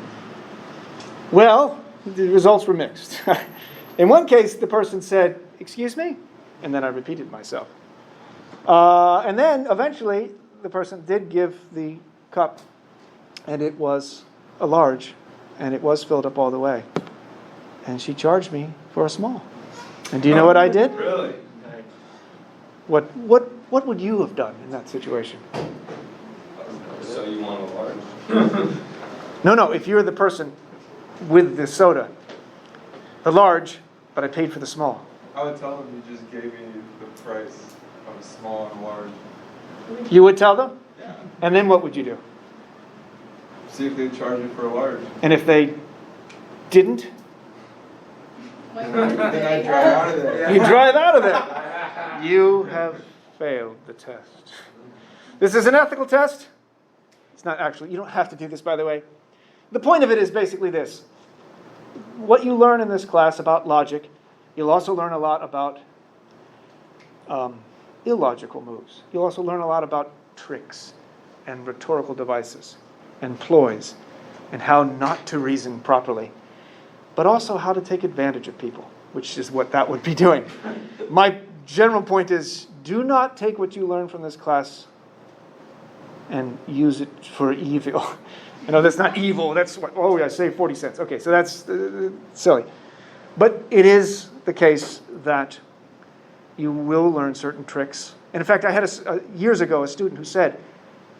Well, the results were mixed. In one case, the person said, excuse me? And then I repeated myself. And then, eventually, the person did give the cup, and it was a large, and it was filled up all the way. And she charged me for a small. And do you know what I did? Really? What would you have done in that situation? So you want a large? No, if you're the person with the soda, the large, but I paid for the small. I would tell them you just gave me the price of a small and large. You would tell them? Yeah. And then what would you do? See if they'd charge me for a large. And if they didn't, Then I'd drive out of there. you drive out of there. You have failed the test. This is an ethical test. It's not actually, you don't have to do this, by the way. The point of it is basically this. What you learn in this class about logic, you'll also learn a lot about illogical moves. You'll also learn a lot about tricks and rhetorical devices and ploys and how not to reason properly, but also how to take advantage of people, which is what that would be doing. My general point is, do not take what you learn from this class and use it for evil. I know that's not evil. That's what, oh, I saved 40 cents. Okay, so that's silly. But it is the case that you will learn certain tricks. And in fact, I had years ago a student who said,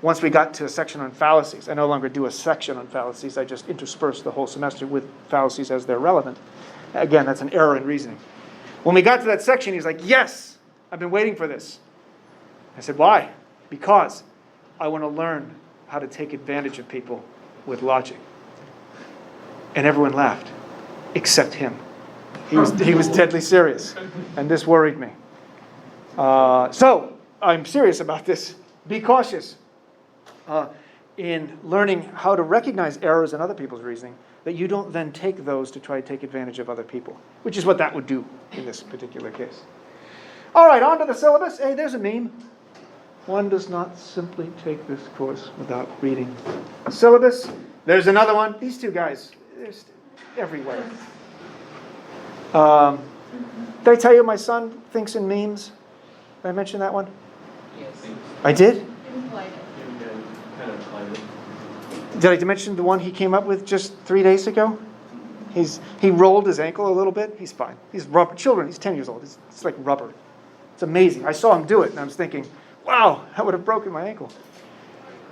once we got to a section on fallacies, I no longer do a section on fallacies, I just intersperse the whole semester with fallacies as they're relevant. Again, that's an error in reasoning. When we got to that section, he's like, yes, I've been waiting for this. I said, why? Because I want to learn how to take advantage of people with logic. And everyone laughed, except him. He was deadly serious, and this worried me. So, I'm serious about this. Be cautious in learning how to recognize errors in other people's reasoning, that you don't then take those to try to take advantage of other people, which is what that would do in this particular case. All right, on to the syllabus. Hey, there's a meme. One does not simply take this course without reading a syllabus. There's another one. These two guys, they're everywhere. Did I tell you my son thinks in memes? Did I mention that one? Yes. I did? Implied it. Did I mention the one he came up with just 3 days ago? He rolled his ankle a little bit. He's fine. He's rubber. Children, he's 10 years old. It's like rubber. It's amazing. I saw him do it, and I was thinking, wow, that would have broken my ankle.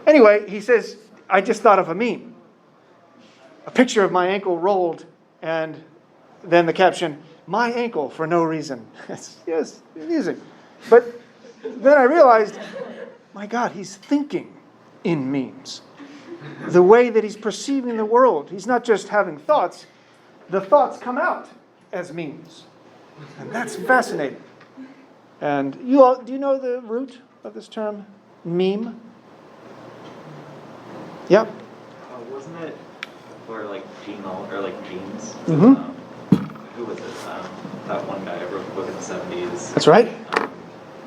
Anyway, he says, I just thought of a meme. A picture of my ankle rolled, and then the caption, my ankle for no reason. Yes, amusing. But then I realized, my God, he's thinking in memes. The way that he's perceiving the world. He's not just having thoughts. The thoughts come out as memes. And that's fascinating. And you all, do you know the root of this term, meme? Yep. Wasn't it for like genome or like genes? Mhm. Who was it? That one guy who wrote the book in the 70s. That's right.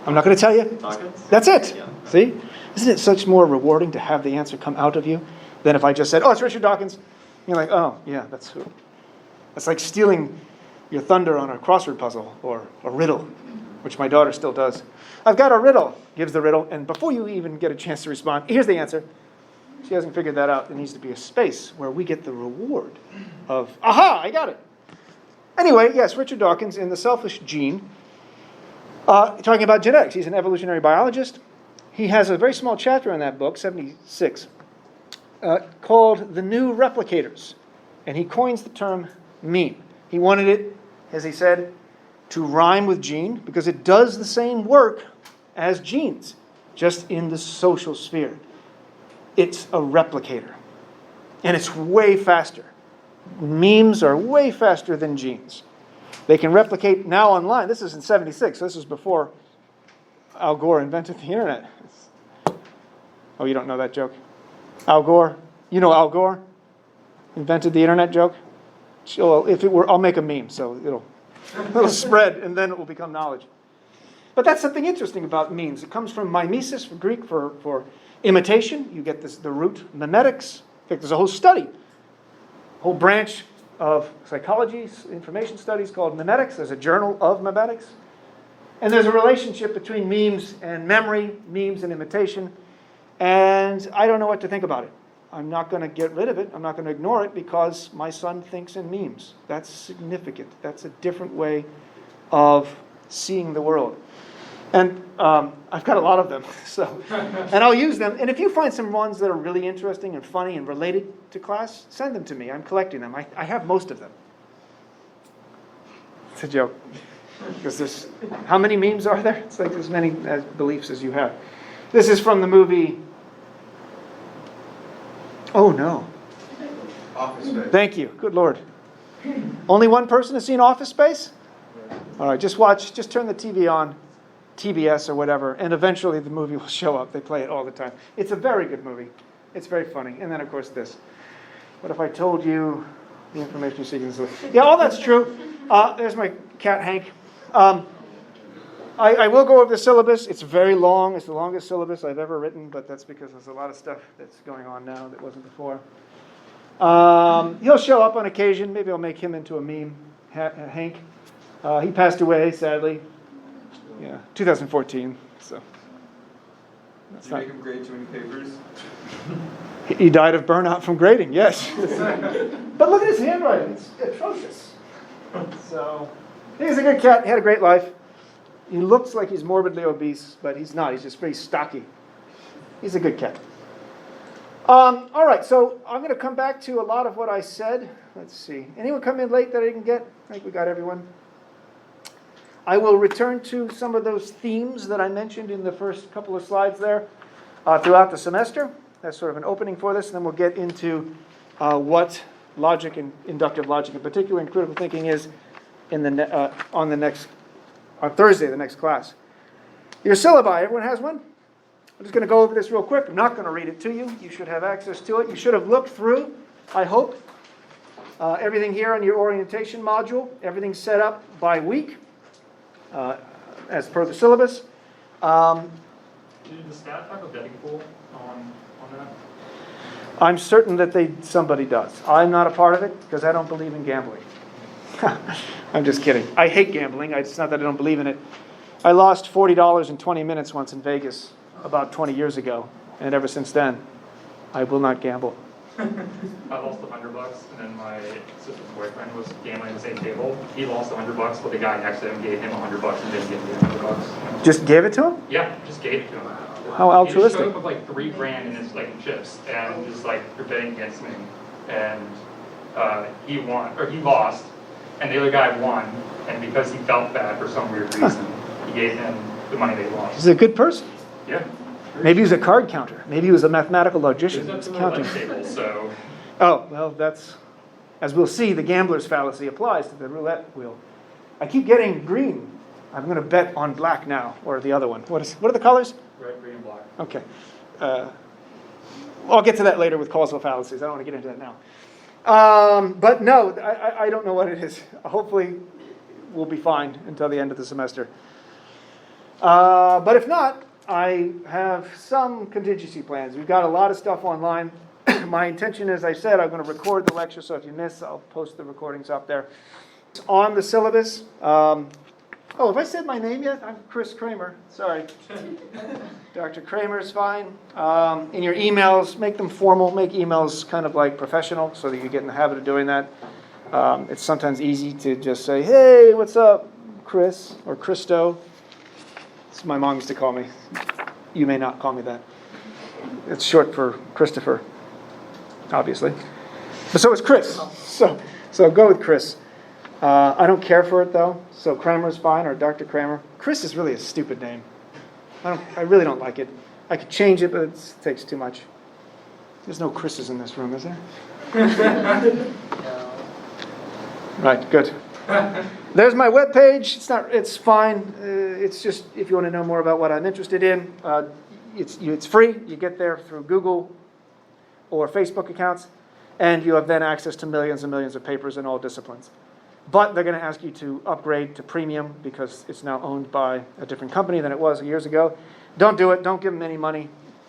I'm not going to tell you. Dawkins? That's it. Yeah. See? Isn't it such more rewarding to have the answer come out of you than if I just said, oh, it's Richard Dawkins. You're like, oh, yeah, that's who. That's like stealing your thunder on a crossword puzzle or a riddle, which my daughter still does. I've got a riddle, gives the riddle, and before you even get a chance to respond, here's the answer. She hasn't figured that out. There needs to be a space where we get the reward of, aha, I got it. Anyway, yes, Richard Dawkins in The Selfish Gene, talking about genetics. He's an evolutionary biologist. He has a very small chapter in that book, 76, called The New Replicators. And he coins the term meme. He wanted it, as he said, to rhyme with gene, because it does the same work as genes, just in the social sphere. It's a replicator. And it's way faster. Memes are way faster than genes. They can replicate now online. This is in 76, so this is before Al Gore invented the internet. Oh, you don't know that joke? Al Gore? You know Al invented the internet joke? Well, if it were, I'll make a meme, so it'll spread, and then it will become knowledge. But that's something interesting about memes. It comes from mimesis, from Greek for imitation. You get the root mimetics. In fact, there's a whole study, whole branch of psychology, information studies called mimetics. There's a journal of mimetics. And there's a relationship between memes and memory, memes and imitation. And I don't know what to think about it. I'm not going to get rid of it. I'm not going to ignore it because my son thinks in memes. That's significant. That's a different way of seeing the world. And I've got a lot of them, and I'll use them. And if you find some ones that are really interesting and funny and related to class, send them to me. I'm collecting them. I have most of them. It's a joke. Because how many memes are there? It's like as many beliefs as you have. This is from the movie. Oh no. Office Space. Thank you. Good Lord. Only one person has seen Office Space? All right, just turn the TV on, TBS or whatever, and eventually the movie will show up. They play it all the time. It's a very good movie. It's very funny. And then, of course, this. What if I told you the information you're seeking? Yeah, all that's true. There's my cat, Hank. I will go over the syllabus. It's very long. It's the longest syllabus I've ever written, but that's because there's a lot of stuff that's going on now that wasn't before. He'll show up on occasion. Maybe I'll make him into a meme, Hank. He passed away, sadly. Yeah, 2014. So. Did you make him grade too many papers? He died of burnout from grading, yes. But look at his handwriting. It's atrocious. So, he's a good cat. He had a great life. He looks like he's morbidly obese, but he's not. He's just pretty stocky. He's a good cat. All right, so I'm going to come back to a lot of what I said. Let's see. Anyone come in late that I didn't get? I think we got everyone. I will return to some of those themes that I mentioned in the first couple of slides there throughout the semester. That's sort of an opening for this, and then we'll get into what logic and inductive logic in particular and critical thinking is on Thursday, the next class. Your syllabi, everyone has one? I'm just going to go over this real quick. I'm not going to read it to you. You should have access to it. You should have looked through, I hope, everything here on your orientation module. Everything's set up by week as per the syllabus. Did the staff have a betting pool on that? I'm certain that somebody does. I'm not a part of it because I don't believe in gambling. I'm just kidding. I hate gambling. It's not that I don't believe in it. I lost $40 in 20 minutes once in Vegas about 20 years ago, and ever since then, I will not gamble. I lost $100, and then my sister's boyfriend was gambling at the same table. He lost $100, but the guy next to him gave him $100 and didn't give me $100. Just gave it to him? Yeah, just gave it to him. How altruistic. He just showed up with like $3,000 in his in chips, and just like, you're betting against me. And he won, or he lost, and the other guy won. And because he felt bad for some weird reason, he gave him the money they lost. He's a good person. Yeah. Maybe he was a card counter. Maybe he was a mathematical There's logician. no He was counting. table, so. Oh, well, that's, as we'll see, the gambler's fallacy applies to the roulette wheel. I keep getting green. I'm going to bet on black now, or the other one. What are the colors? Red, green, and black. Okay. I'll get to that later with causal fallacies. I don't want to get into that now. But no, I don't know what it is. Hopefully, we'll be fine until the end of the semester. But if not, I have some contingency plans. We've got a lot of stuff online. My intention, as I said, I'm going to record the lecture, so if you miss, I'll post the recordings up there. On the syllabus, have I said my name yet? I'm Chris Kramer. Sorry. Dr. Kramer is fine. In your emails, make them formal. Make emails kind of like professional so that you get in the habit of doing that. It's sometimes easy to just say, hey, what's up, Chris, or Christo. That's what my mom used to call me. You may not call me that. It's short for Christopher, obviously. But so is Chris. So go with Chris. I don't care for it, though. So Kramer's fine, or Dr. Kramer. Chris is really a stupid name. I really don't like it. I could change it, but it takes too much. There's no Chris's in this room, is there? Right, good. There's my webpage. It's fine. It's just, if you want to know more about what I'm interested in, it's free. You get there through Google or Facebook accounts, and you have then access to millions and millions of papers in all disciplines. But they're going to ask you to upgrade to premium because it's now owned by a different company than it was years ago. Don't do it. Don't give them any money.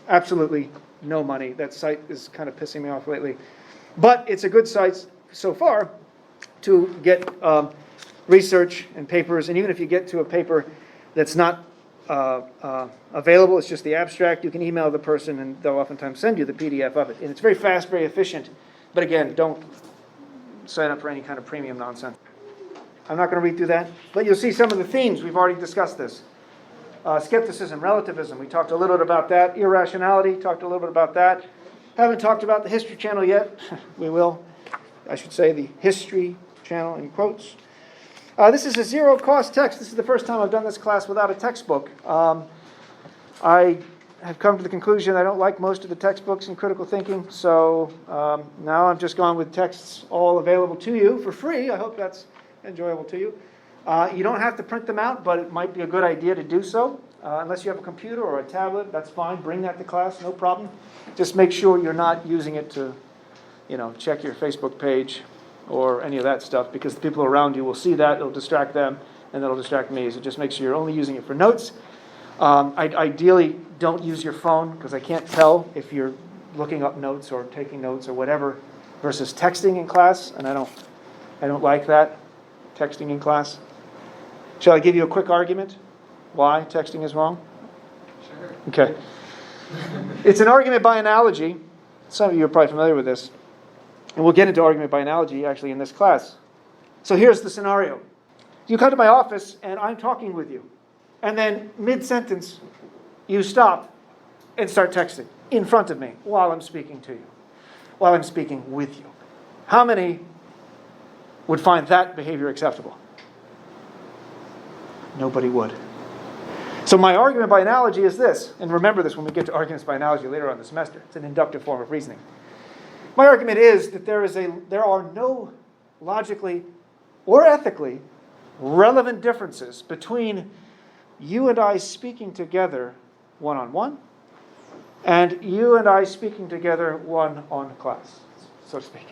Absolutely no money. That site is kind of pissing me off lately. But it's a good site so far to get research and papers. And even if you get to a paper that's not available, it's just the abstract, you can email the person and they'll oftentimes send you the PDF of it. And it's very fast, very efficient. But again, don't sign up for any kind of premium nonsense. I'm not going to read through that. But you'll see some of the themes. We've already discussed this. Skepticism, relativism, we talked a little bit about that. Irrationality, talked a little bit about that. Haven't talked about the History Channel yet. We will. I should say the History Channel in quotes. This is a zero-cost text. This is the first time I've done this class without a textbook. I have come to the conclusion I don't like most of the textbooks in critical thinking, so now I've just gone with texts all available to you for free. I hope that's enjoyable to you. You don't have to print them out, but it might be a good idea to do so. Unless you have a computer or a tablet, that's fine. Bring that to class, no problem. Just make sure you're not using it to, check your Facebook page or any of that stuff, because the people around you will see that, it'll distract them, and it'll distract me. So just make sure you're only using it for notes. Ideally, don't use your phone, because I can't tell if you're looking up notes or taking notes or whatever, versus texting in class, and I don't like that, texting in class. Shall I give you a quick argument why texting is wrong? Sure. Okay. It's an argument by analogy. Some of you are probably familiar with this. And we'll get into argument by analogy actually in this class. So here's the scenario. You come to my office and I'm talking with you. And then mid-sentence, you stop and start texting in front of me while I'm speaking to you, while I'm speaking with you. How many would find that behavior acceptable? Nobody would. So my argument by analogy is this, and remember this when we get to arguments by analogy later on in the semester. It's an inductive form of reasoning. My argument is that there are no logically or ethically relevant differences between you and I speaking together one-on-one and you and I speaking together one-on-class, so to speak.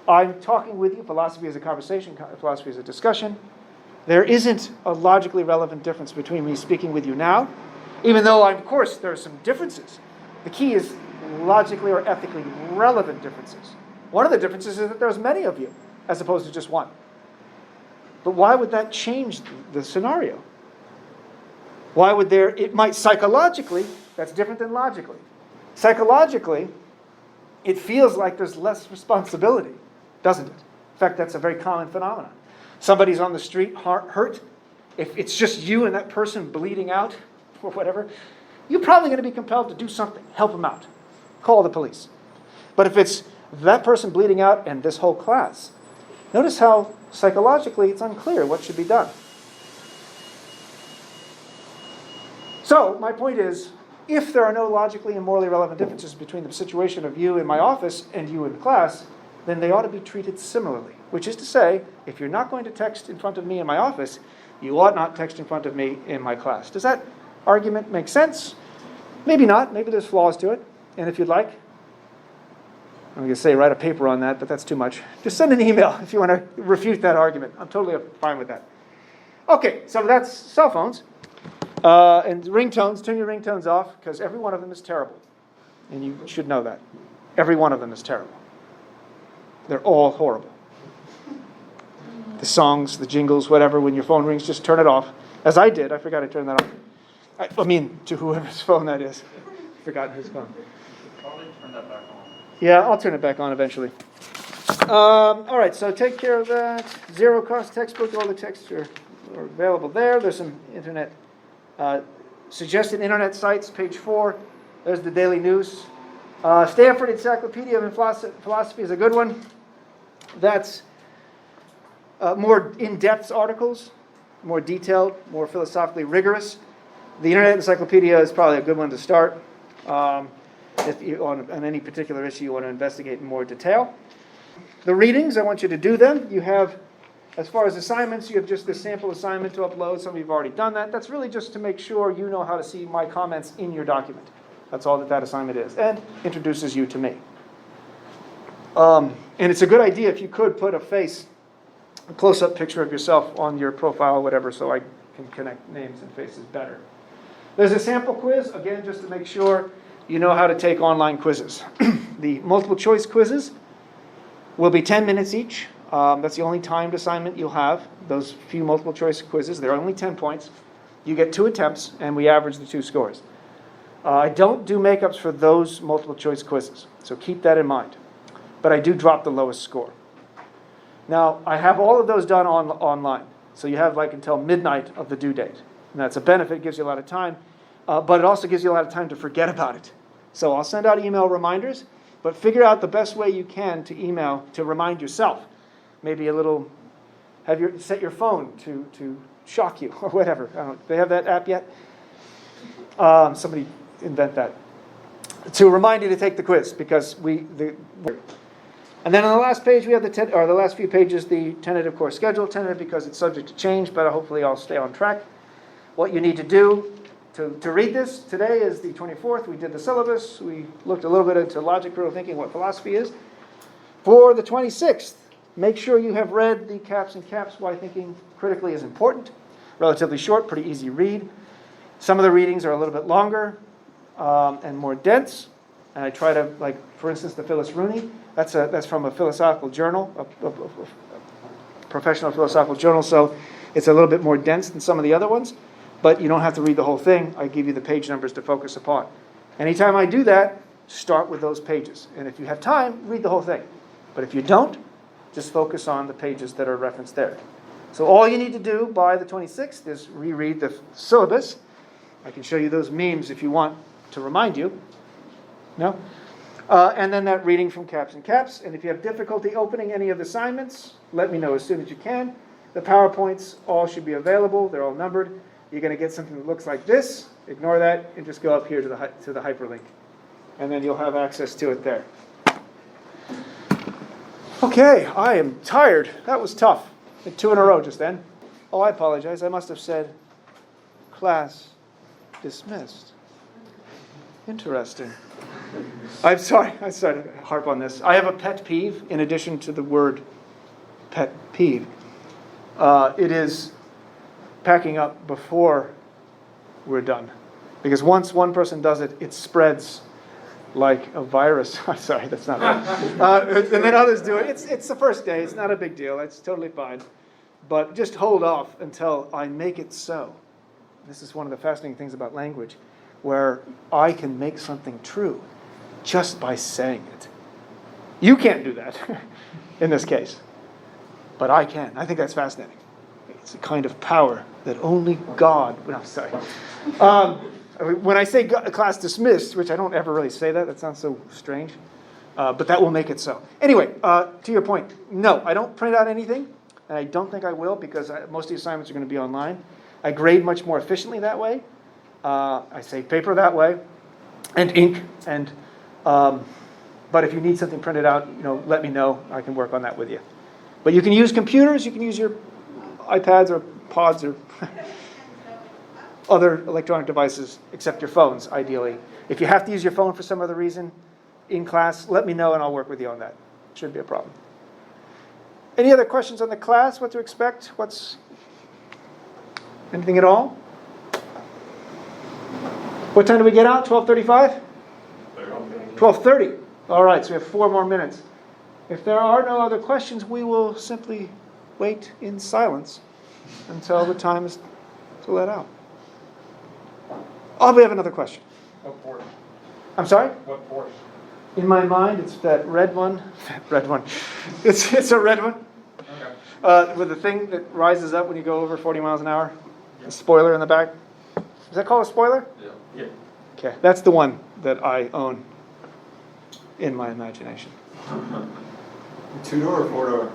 I'm talking with you. Philosophy is a conversation. Philosophy is a discussion. There isn't a logically relevant difference between me speaking with you now, even though, of course, there are some differences. The key is logically or ethically relevant differences. One of the differences is that there's many of you, as opposed to just one. But why would that change the scenario? Why would it might psychologically, that's different than logically. Psychologically, it feels like there's less responsibility, doesn't it? In fact, that's a very common phenomenon. Somebody's on the street hurt. If it's just you and that person bleeding out or whatever, you're probably going to be compelled to do something, help them out, call the police. But if it's that person bleeding out and this whole class, notice how psychologically it's unclear what should be done. So my point is, if there are no logically and morally relevant differences between the situation of you in my office and you in the class, then they ought to be treated similarly. Which is to say, if you're not going to text in front of me in my office, you ought not text in front of me in my class. Does that argument make sense? Maybe not. Maybe there's flaws to it. And if you'd like, I'm going to say write a paper on that, but that's too much. Just send an email if you want to refute that argument. I'm totally fine with that. Okay, so that's cell phones. And ringtones. Turn your ringtones off, because every one of them is terrible. And you should know that. Every one of them is terrible. They're all horrible. The songs, the jingles, whatever, when your phone rings, just turn it off. As I did. I forgot to turn that off. I mean, to whoever's phone that is. Forgotten whose phone. Probably turn that back on. Yeah, I'll turn it back on eventually. All right, so take care of that. Zero-cost textbook. All the texts are available there. There's some internet, suggested internet sites, page 4. There's the Daily News. Stanford Encyclopedia of Philosophy is a good one. That's more in-depth articles, more detailed, more philosophically rigorous. The Internet Encyclopedia is probably a good one to start if you, on any particular issue you want to investigate in more detail. The readings, I want you to do them. You have, as far as assignments, you have just this sample assignment to upload. Some of you have already done that. That's really just to make sure you know how to see my comments in your document. That's all that assignment is, and introduces you to me. And it's a good idea if you could put a close-up picture of yourself on your profile or whatever, so I can connect names and faces better. There's a sample quiz, again, just to make sure you know how to take online quizzes. The multiple choice quizzes will be 10 minutes each. That's the only timed assignment you'll have, those few multiple choice quizzes. They're only 10 points. You get 2 attempts, and we average the 2 scores. I don't do makeups for those multiple choice quizzes, so keep that in mind. But I do drop the lowest score. Now, I have all of those done online, so you have like until midnight of the due date. And that's a benefit, it gives you a lot of time, but it also gives you a lot of time to forget about it. So I'll send out email reminders, but figure out the best way you can to email to remind yourself. Maybe a little, set your phone to shock you or whatever. I don't know, do they have that app yet? Somebody invent that. To remind you to take the quiz, because and then on the last page we have the last few pages, the tentative course schedule. Tentative because it's subject to change, but hopefully I'll stay on track. What you need to do to read this today is the 24th. We did the syllabus. We looked a little bit into logic, critical thinking, what philosophy is. For the 26th, make sure you have read the caps and caps, why thinking critically is important. Relatively short, pretty easy read. Some of the readings are a little bit longer and more dense. And I try to, like, for instance, the Phyllis Rooney. That's from a philosophical journal, a professional philosophical journal. So it's a little bit more dense than some of the other ones. But you don't have to read the whole thing. I give you the page numbers to focus upon. Anytime I do that, start with those pages. And if you have time, read the whole thing. But if you don't, just focus on the pages that are referenced there. So all you need to do by the 26th is reread the syllabus. I can show you those memes if you want to remind you. No? And then that reading from caps and caps. And if you have difficulty opening any of the assignments, let me know as soon as you can. The PowerPoints all should be available. They're all numbered. You're going to get something that looks like this. Ignore that and just go up here to the hyperlink. And then you'll have access to it there. Okay, I am tired. That was tough. 2 in a row just then. Oh, I apologize. I must have said class dismissed. Interesting. I'm sorry. I started to harp on this. I have a pet peeve in addition to the word pet peeve. It is packing up before we're done. Because once one person does it, it spreads like a virus. I'm sorry, that's not right. And then others do it. It's the first day. It's not a big deal. It's totally fine. But just hold off until I make it so. This is one of the fascinating things about language, where I can make something true just by saying it. You can't do that in this case, but I can. I think that's fascinating. It's a kind of power that only God. No, sorry. When I say class dismissed, which I don't ever really say that sounds so strange, but that will make it so. Anyway, to your point, no, I don't print out anything, and I don't think I will because most of the assignments are going to be online. I grade much more efficiently that way. I save paper that way, and ink, and but if you need something printed out, let me know. I can work on that with you. But you can use computers, you can use your iPads or pods or other electronic devices, except your phones, ideally. If you have to use your phone for some other reason in class, let me know and I'll work with you on that. Shouldn't be a problem. Any other questions on the class? What to expect? Anything at all? What time do we get out? 12:35? 12:30. All right, so we have 4 more minutes. If there are no other questions, we will simply wait in silence until the time is to let out. Oh, we have another question. What Porsche? I'm sorry? What Porsche? In my mind, it's that red one. Red one. It's a red one. Okay. With the thing that rises up when you go over 40 miles an hour. A spoiler in the back. Is that called a spoiler? Yeah. Yeah. Okay, that's the one that I own in my imagination. 2-door or 4-door?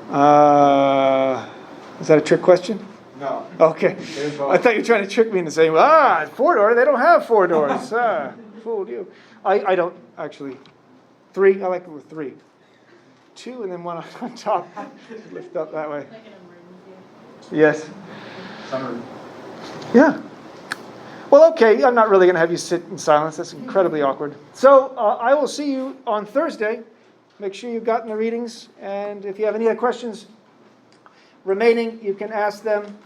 Is that a trick question? No. Okay. I thought you were trying to trick me into saying, 4-door, they don't have 4 doors. Fooled you. I don't actually. 3, I like it with 3. two and then one on top. Lift up that way. Like an emergency. Yes. Summer. Yeah. Well, okay, I'm not really going to have you sit in silence. That's incredibly awkward. So I will see you on Thursday. Make sure you've gotten the readings. And if you have any other questions remaining, you can ask them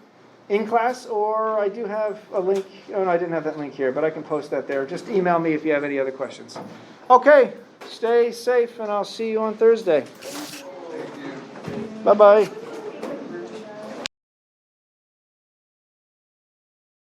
in class, or I do have a link. Oh, no, I didn't have that link here, but I can post that there. Just email me if you have any other questions. Okay, stay safe, and I'll see you on Thursday. Thank you. Bye-bye.